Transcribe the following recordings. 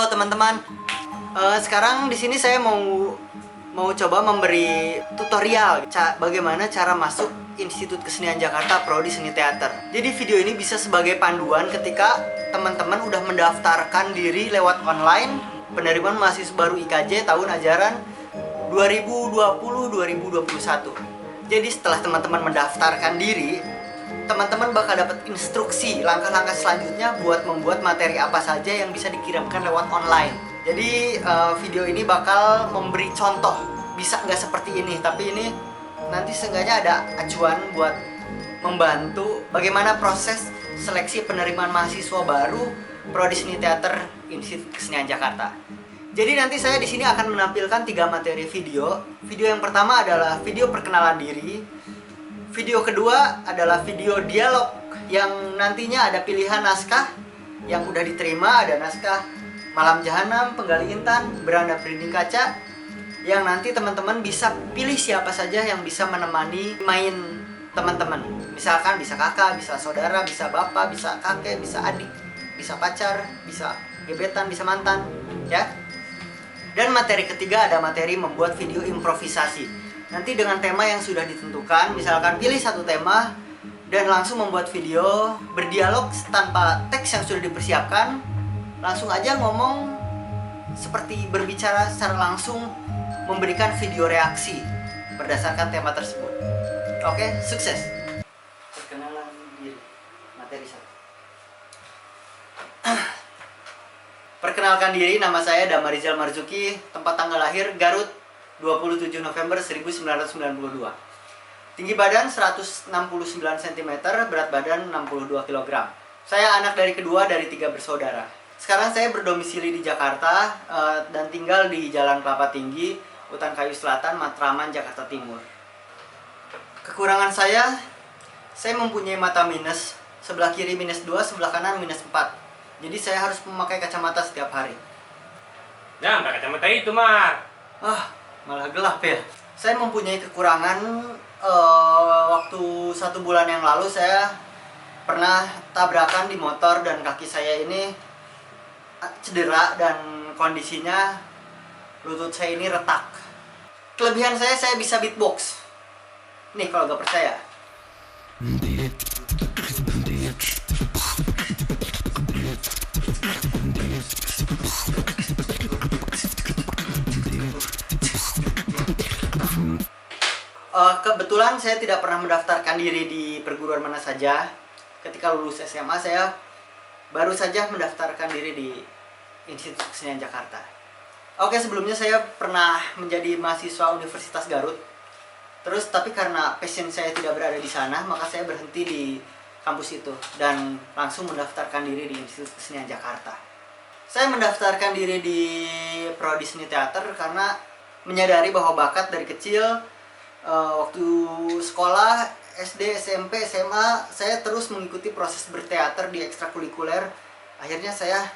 Halo teman-teman. Sekarang di sini saya mau coba memberi tutorial bagaimana cara masuk Institut Kesenian Jakarta Prodi Seni Teater. Jadi video ini bisa sebagai panduan ketika teman-teman udah mendaftarkan diri lewat online penerimaan mahasiswa baru IKJ tahun ajaran 2020-2021. Jadi setelah teman-teman mendaftarkan diri, teman-teman bakal dapat instruksi langkah-langkah selanjutnya buat membuat materi apa saja yang bisa dikirimkan lewat online. Jadi video ini bakal memberi contoh, bisa nggak seperti ini, tapi ini nanti seenggaknya ada acuan buat membantu bagaimana proses seleksi penerimaan mahasiswa baru Prodi Seni Teater Institut Kesenian Jakarta. Jadi nanti saya di sini akan menampilkan 3 materi video. Video yang pertama adalah video perkenalan diri. Video kedua adalah video dialog yang nantinya ada pilihan naskah yang udah diterima, ada naskah Malam Jahanam, Penggali Intan, Beranda Berinding Kaca, yang nanti teman-teman bisa pilih siapa saja yang bisa menemani main teman-teman. Misalkan bisa kakak, bisa saudara, bisa bapak, bisa kakek, bisa adik, bisa pacar, bisa gebetan, bisa mantan, ya. Dan materi ketiga ada materi membuat video improvisasi. Nanti dengan tema yang sudah ditentukan, misalkan pilih satu tema dan langsung membuat video berdialog tanpa teks yang sudah dipersiapkan. Langsung aja ngomong seperti berbicara secara langsung, memberikan video reaksi berdasarkan tema tersebut. Oke, sukses. Perkenalan diri, materi 1. Perkenalkan diri, nama saya Damarizal Marzuki, tempat tanggal lahir Garut, 27 November 1992. Tinggi badan 169 cm, berat badan 62 kg. Saya anak dari kedua dari 3 bersaudara. Sekarang saya berdomisili di Jakarta dan tinggal di Jalan Kelapa Tinggi, Utan Kayu Selatan, Matraman, Jakarta Timur. Kekurangan saya mempunyai mata minus, sebelah kiri minus 2, sebelah kanan minus 4. Jadi saya harus memakai kacamata setiap hari. Nah, nggak kacamata itu, Mar. Malah gelap ya. Saya mempunyai kekurangan. Waktu 1 bulan yang lalu saya pernah tabrakan di motor dan kaki saya ini cedera dan kondisinya lutut saya ini retak. Kelebihan saya bisa beatbox. Nih kalau gak percaya. Kebetulan saya tidak pernah mendaftarkan diri di perguruan mana saja. Ketika lulus SMA saya baru saja mendaftarkan diri di Institut Kesenian Jakarta. Oke, sebelumnya saya pernah menjadi mahasiswa Universitas Garut. Tapi karena passion saya tidak berada di sana, maka saya berhenti di kampus itu dan langsung mendaftarkan diri di Institut Kesenian Jakarta. Saya mendaftarkan diri di Prodi Seni Teater karena menyadari bahwa bakat dari kecil. Waktu sekolah, SD, SMP, SMA, saya terus mengikuti proses berteater di ekstrakurikuler. Akhirnya saya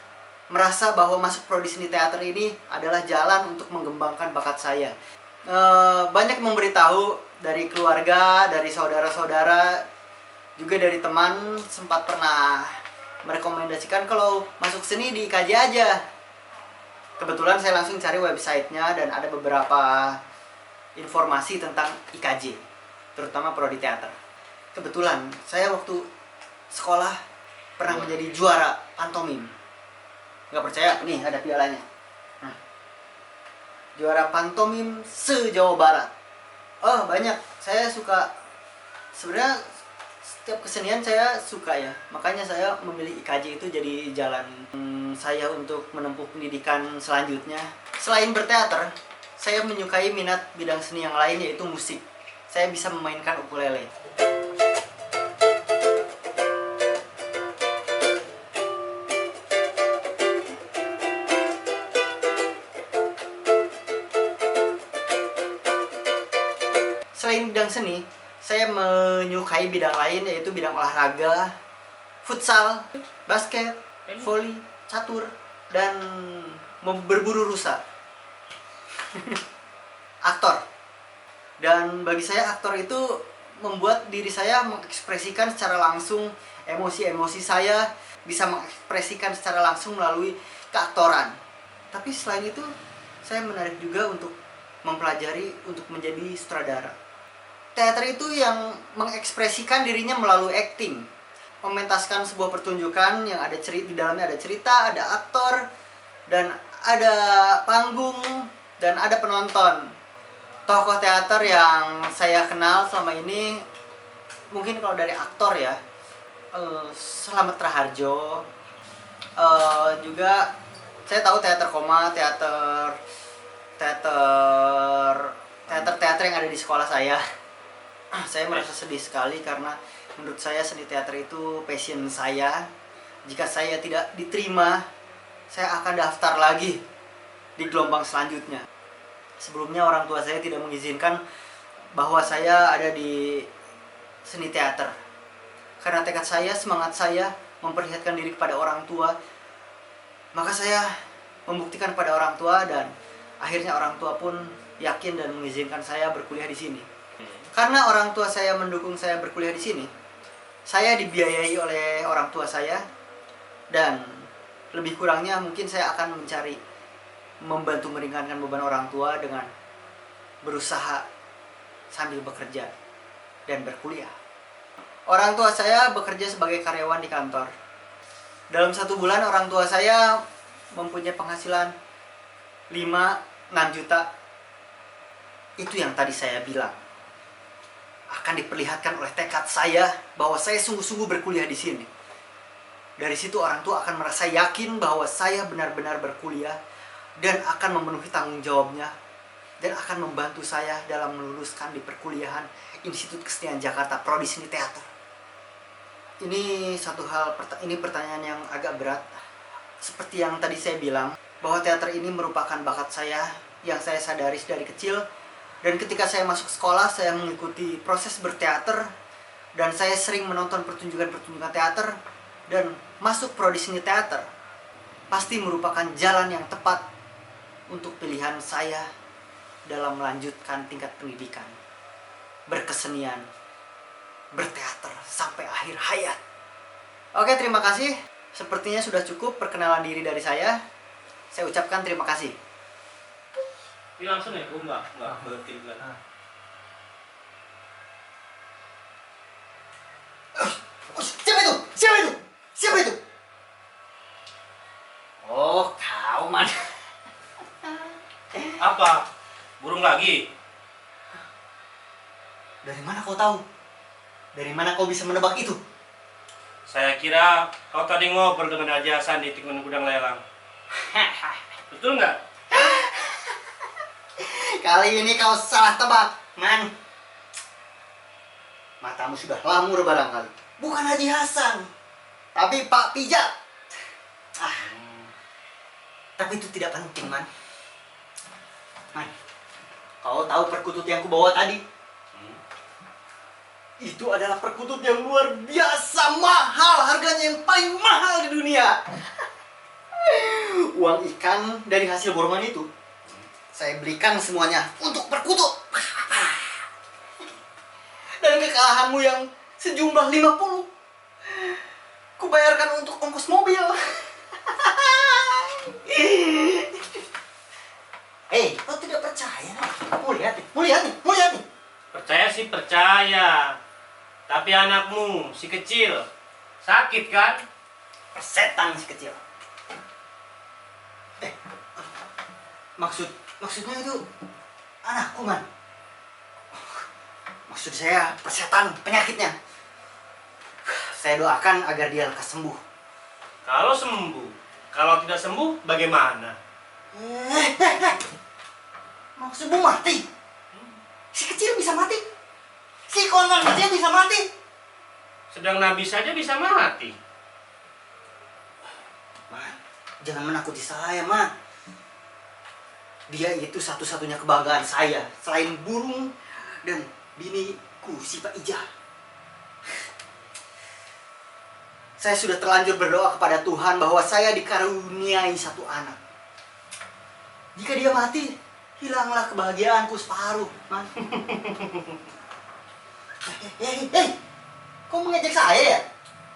merasa bahwa masuk Prodi Seni Teater ini adalah jalan untuk mengembangkan bakat saya. Banyak memberitahu dari keluarga, dari saudara-saudara, juga dari teman, sempat pernah merekomendasikan kalau masuk seni di IKJ aja. Kebetulan saya langsung cari websitenya dan ada beberapa informasi tentang IKJ, terutama Prodi Teater. Kebetulan saya waktu sekolah pernah menjadi juara pantomim. Nggak percaya? Nih ada pialanya. Juara pantomim se-Jawa Barat. Banyak. Saya suka, sebenarnya setiap kesenian saya suka ya. Makanya saya memilih IKJ itu jadi jalan saya untuk menempuh pendidikan selanjutnya. Selain berteater, saya menyukai minat bidang seni yang lain, yaitu musik. Saya bisa memainkan ukulele. Selain bidang seni, saya menyukai bidang lain, yaitu bidang olahraga, futsal, basket, voli, catur, dan berburu rusa. Aktor. Dan bagi saya aktor itu membuat diri saya mengekspresikan secara langsung emosi-emosi saya, bisa mengekspresikan secara langsung melalui keaktoran. Tapi selain itu, saya menarik juga untuk mempelajari untuk menjadi sutradara. Teater itu yang mengekspresikan dirinya melalui acting, mementaskan sebuah pertunjukan yang ada cerita, di dalamnya ada cerita, ada aktor, dan ada panggung, dan ada penonton. Tokoh teater yang saya kenal selama ini, mungkin kalau dari aktor ya, Slamet Raharjo, juga saya tahu teater koma, teater yang ada di sekolah saya. Saya merasa sedih sekali karena menurut saya seni teater itu passion saya. Jika saya tidak diterima, saya akan daftar lagi di gelombang selanjutnya. Sebelumnya orang tua saya tidak mengizinkan bahwa saya ada di seni teater. Karena tekad saya, semangat saya memperlihatkan diri kepada orang tua, maka saya membuktikan pada orang tua dan akhirnya orang tua pun yakin dan mengizinkan saya berkuliah di sini. Karena orang tua saya mendukung saya berkuliah di sini, saya dibiayai oleh orang tua saya dan lebih kurangnya mungkin saya akan mencari membantu meringankan beban orang tua dengan berusaha sambil bekerja dan berkuliah. Orang tua saya bekerja sebagai karyawan di kantor. Dalam 1 bulan orang tua saya mempunyai penghasilan 5-6 juta. Itu yang tadi saya bilang. Akan diperlihatkan oleh tekad saya bahwa saya sungguh-sungguh berkuliah di sini. Dari situ orang tua akan merasa yakin bahwa saya benar-benar berkuliah dan akan memenuhi tanggung jawabnya dan akan membantu saya dalam meluluskan di perkuliahan Institut Kesenian Jakarta Prodi Seni Teater. Ini pertanyaan yang agak berat. Seperti yang tadi saya bilang, bahwa teater ini merupakan bakat saya yang saya sadari dari kecil. Dan ketika saya masuk sekolah, saya mengikuti proses berteater dan saya sering menonton pertunjukan-pertunjukan teater dan masuk prodi seni teater. Pasti merupakan jalan yang tepat untuk pilihan saya dalam melanjutkan tingkat pendidikan, berkesenian, berteater sampai akhir hayat. Oke, terima kasih. Sepertinya sudah cukup perkenalan diri dari saya. Saya ucapkan terima kasih. Ini langsung ya? Oh enggak berhenti kan. Siapa itu? Siapa itu? Siapa itu? Oh, kau man. Apa? Burung lagi? Dari mana kau tahu? Dari mana kau bisa menebak itu? Saya kira kau tadi ngobrol dengan Haji Hasan di tikungan gudang lelang. Betul nggak? Kali ini kau salah tebak, man. Matamu sudah lamur barangkali. Bukan Haji Hasan, tapi Pak Pijat. Tapi itu tidak penting, man. Man, kau tahu perkutut yang kubawa tadi? Itu adalah perkutut yang luar biasa mahal, harganya yang paling mahal di dunia. Uang ikan dari hasil borongan itu saya belikan semuanya untuk perkutut. Dan kekalahanmu yang sejumlah 50 kubayarkan untuk ongkos mobil. Hei, kau tidak percaya? Mau lihat nih. Percaya sih percaya. Tapi anakmu si kecil sakit kan? Persetan si kecil. Maksudnya itu anakku, man. Maksud saya persetan penyakitnya. Saya doakan agar dia lekas sembuh. Kalau sembuh, kalau tidak sembuh bagaimana? Maksudmu mati? Si kecil bisa mati? Si konon kecil bisa mati? Sedang Nabi saja bisa mati. Man, jangan menakuti saya, man. Dia itu satu-satunya kebanggaan saya selain burung dan biniku si Pak Ija. Saya sudah terlanjur berdoa kepada Tuhan bahwa saya dikaruniai satu anak. Jika dia mati, hilanglah kebahagiaanku separuh, man. Hei, kau mengejek saya ya?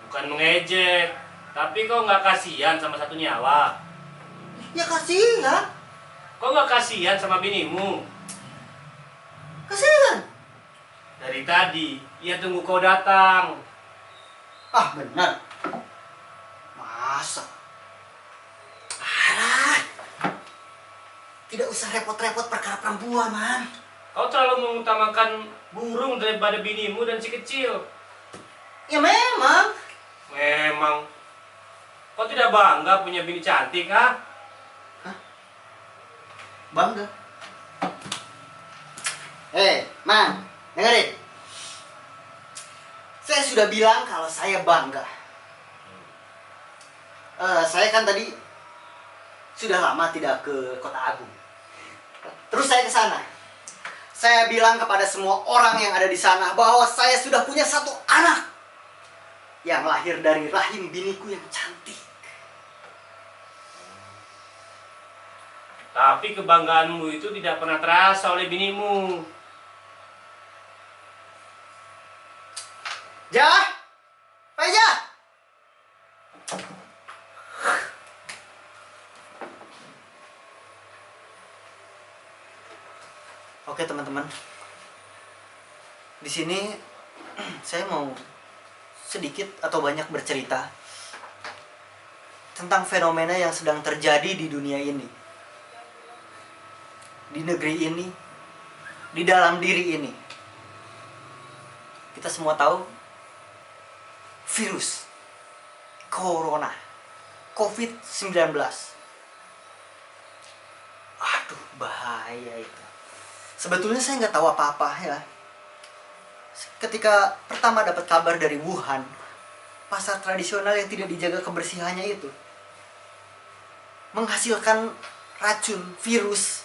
Bukan mengejek, tapi kau nggak kasihan sama satu nyawa. Ya kasihan. Kok nggak kasihan sama binimu? Kasihan. Dari tadi, ia tunggu kau datang. Ah, benar. Masa? Alah. Tidak usah repot-repot perkara perempuan, Man. Kau terlalu mengutamakan burung daripada binimu dan si kecil. Ya memang. Memang. Kau tidak bangga punya bini cantik, ha? Bangga. Man, dengerin. Saya sudah bilang kalau saya bangga. Saya kan tadi sudah lama tidak ke Kota Agung. Terus saya ke sana. Saya bilang kepada semua orang yang ada di sana bahwa saya sudah punya satu anak yang lahir dari rahim biniku yang cantik. Tapi kebanggaanmu itu tidak pernah terasa oleh binimu. Jah, Faja. Oke teman-teman, di sini saya mau sedikit atau banyak bercerita tentang fenomena yang sedang terjadi di dunia ini, di negeri ini, di dalam diri ini. Kita semua tahu virus corona, COVID-19. Aduh, bahaya itu. Sebetulnya saya nggak tahu apa-apa ya. Ketika pertama dapat kabar dari Wuhan, pasar tradisional yang tidak dijaga kebersihannya itu menghasilkan racun, virus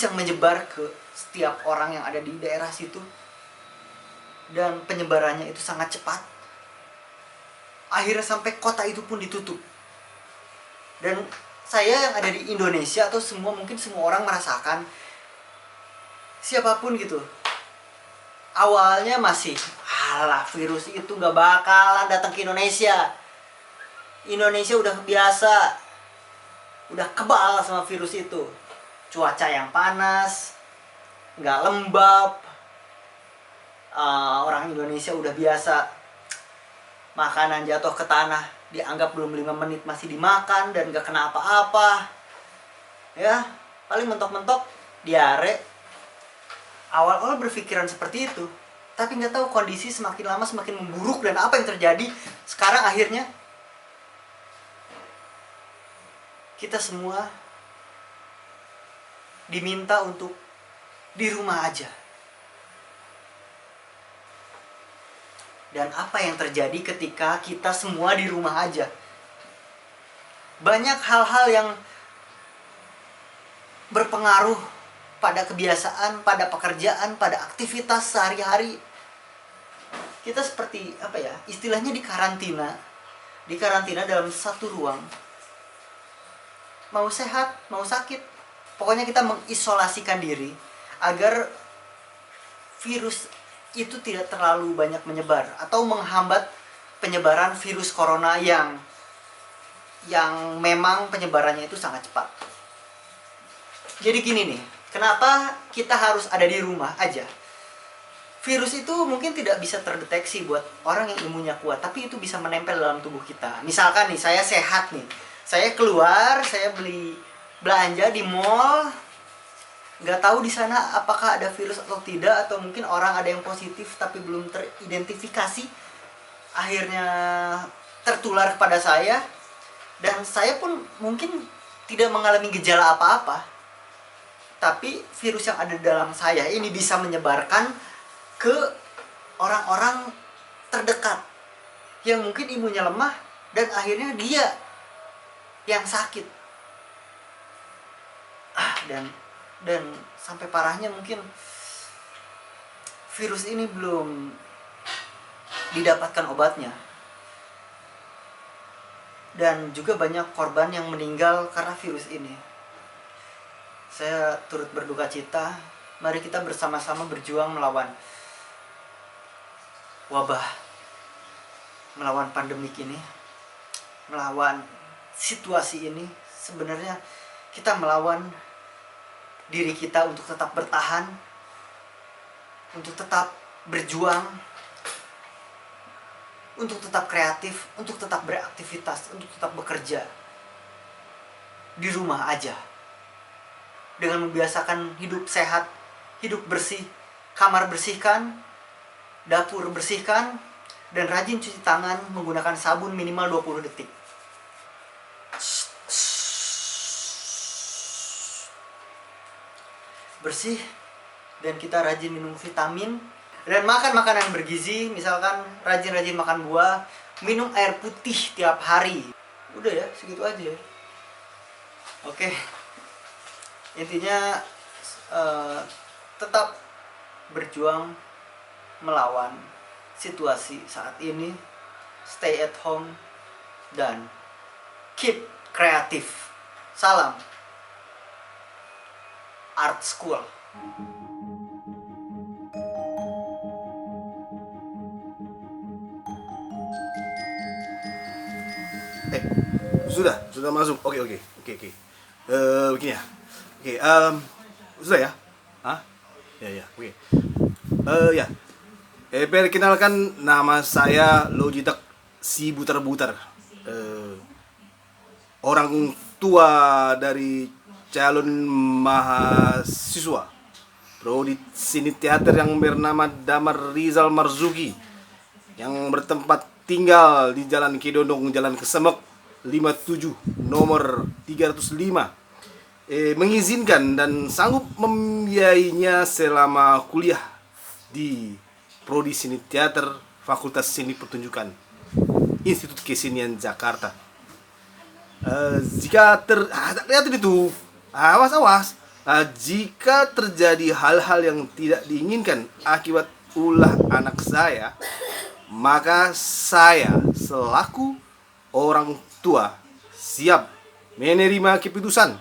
yang menyebar ke setiap orang yang ada di daerah situ. Dan penyebarannya itu sangat cepat. Akhirnya sampai kota itu pun ditutup. Dan saya yang ada di Indonesia atau mungkin semua orang merasakan, siapapun gitu, awalnya masih alah, virus itu gak bakalan datang ke Indonesia. Indonesia udah biasa, udah kebal sama virus itu. Cuaca yang panas, gak lembab. Orang Indonesia udah biasa makanan jatuh ke tanah dianggap belum 5 menit masih dimakan dan gak kena apa-apa. Ya, paling mentok-mentok diare. Awal-awal berpikiran seperti itu, tapi nggak tahu kondisi semakin lama semakin memburuk. Dan apa yang terjadi sekarang akhirnya kita semua diminta untuk di rumah aja. Dan apa yang terjadi ketika kita semua di rumah aja? Banyak hal-hal yang berpengaruh pada kebiasaan, pada pekerjaan, pada aktivitas sehari-hari. Kita seperti apa ya? Istilahnya di karantina. Di karantina dalam satu ruang. Mau sehat, mau sakit. Pokoknya kita mengisolasikan diri agar virus itu tidak terlalu banyak menyebar atau menghambat penyebaran virus corona yang memang penyebarannya itu sangat cepat. Jadi gini nih, kenapa kita harus ada di rumah aja? Virus itu mungkin tidak bisa terdeteksi buat orang yang imunnya kuat, tapi itu bisa menempel dalam tubuh kita. Misalkan nih, saya sehat nih, saya keluar, saya beli belanja di mall, nggak tahu di sana apakah ada virus atau tidak, atau mungkin orang ada yang positif tapi belum teridentifikasi, akhirnya tertular kepada saya, dan saya pun mungkin tidak mengalami gejala apa-apa, tapi virus yang ada di dalam saya ini bisa menyebarkan ke orang-orang terdekat yang mungkin imunnya lemah, dan akhirnya dia yang sakit. Dan sampai parahnya mungkin virus ini belum didapatkan obatnya. Dan juga banyak korban yang meninggal karena virus ini. Saya turut berduka cita. Mari kita bersama-sama berjuang melawan wabah, melawan pandemik ini, melawan situasi ini sebenarnya kita melawan diri kita untuk tetap bertahan, untuk tetap berjuang, untuk tetap kreatif, untuk tetap beraktivitas, untuk tetap bekerja di rumah aja. Dengan membiasakan hidup sehat, hidup bersih, kamar bersihkan, dapur bersihkan, dan rajin cuci tangan menggunakan sabun minimal 20 detik. Bersih, dan kita rajin minum vitamin dan makan makanan bergizi, misalkan rajin-rajin makan buah, minum air putih tiap hari. Udah ya, segitu aja ya. Oke. Intinya tetap berjuang melawan situasi saat ini, stay at home, dan keep kreatif. Salam Art School. Sudah masuk. Oke. Begini ya. Oke, sudah ya? Hah? Ya, oke. Ya. Perkenalkan, nama saya Logitech si butar-butar. Orang tua dari calon mahasiswa prodi seni teater yang bernama Damar Rizal Marzuki, yang bertempat tinggal di Jalan Kedondong, Jalan Kesemek 57 nomor 305, mengizinkan dan sanggup membiayainya selama kuliah di prodi seni teater Fakultas Seni Pertunjukan Institut Kesenian Jakarta. Jika lihat itu, awas. Jika terjadi hal-hal yang tidak diinginkan akibat ulah anak saya, maka saya selaku orang tua siap menerima keputusan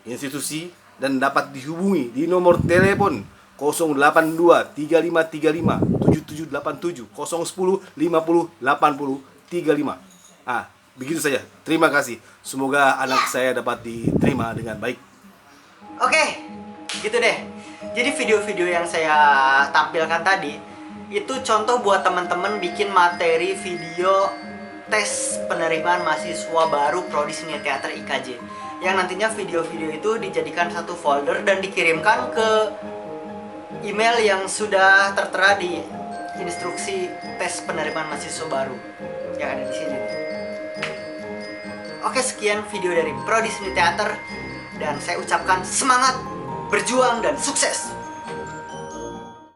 institusi dan dapat dihubungi di nomor telepon 082 3535 7787 010 50 80 35. Begitu saja. Terima kasih. Semoga anak saya dapat diterima dengan baik. Oke, gitu deh. Jadi video-video yang saya tampilkan tadi itu contoh buat teman-teman bikin materi video tes penerimaan mahasiswa baru Prodi Seni Teater IKJ, yang nantinya video-video itu dijadikan satu folder dan dikirimkan ke email yang sudah tertera di instruksi tes penerimaan mahasiswa baru yang ada di sini. Oke, sekian video dari Prodi Seni Teater, dan saya ucapkan semangat, berjuang, dan sukses!